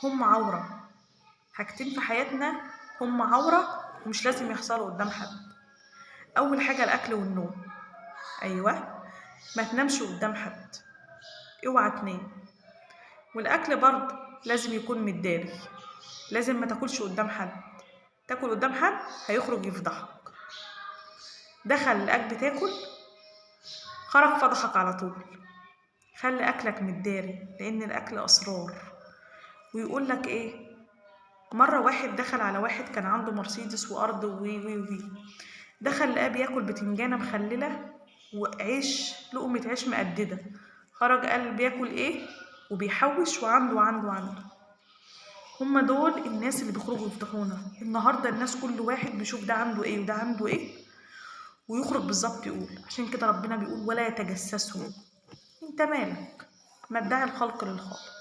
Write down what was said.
هم عورة. حاجتين في حياتنا هم عورة ومش لازم يحصلوا قدام حد. أول حاجة الأكل والنوم. أيوة، ما تنامش قدام حد، اوعى تنام. والأكل برضه لازم يكون متداري، لازم ما تاكلش قدام حد. تاكل قدام حد هيخرج يفضحك. دخل لقاك بتاكل خرج فضحك على طول. خلي أكلك متداري لأن الأكل أسرار. ويقول لك إيه، مرة واحد دخل على واحد كان عنده مرسيدس وأرض وي وي وي، دخل لقاه بياكل بتنجانة مخللة وعيش، لقمة عيش مقددة. خرج قال بياكل إيه وبيحوش وعنده. هما دول الناس اللي بيخرجوا يفضحونا. النهاردة الناس كل واحد بيشوف ده عنده إيه وده عنده إيه ويخرج بالظبط يقول. عشان كده ربنا بيقول ولا يتجسسوا. انت مالك؟ ما ادعي الخلق للخالق.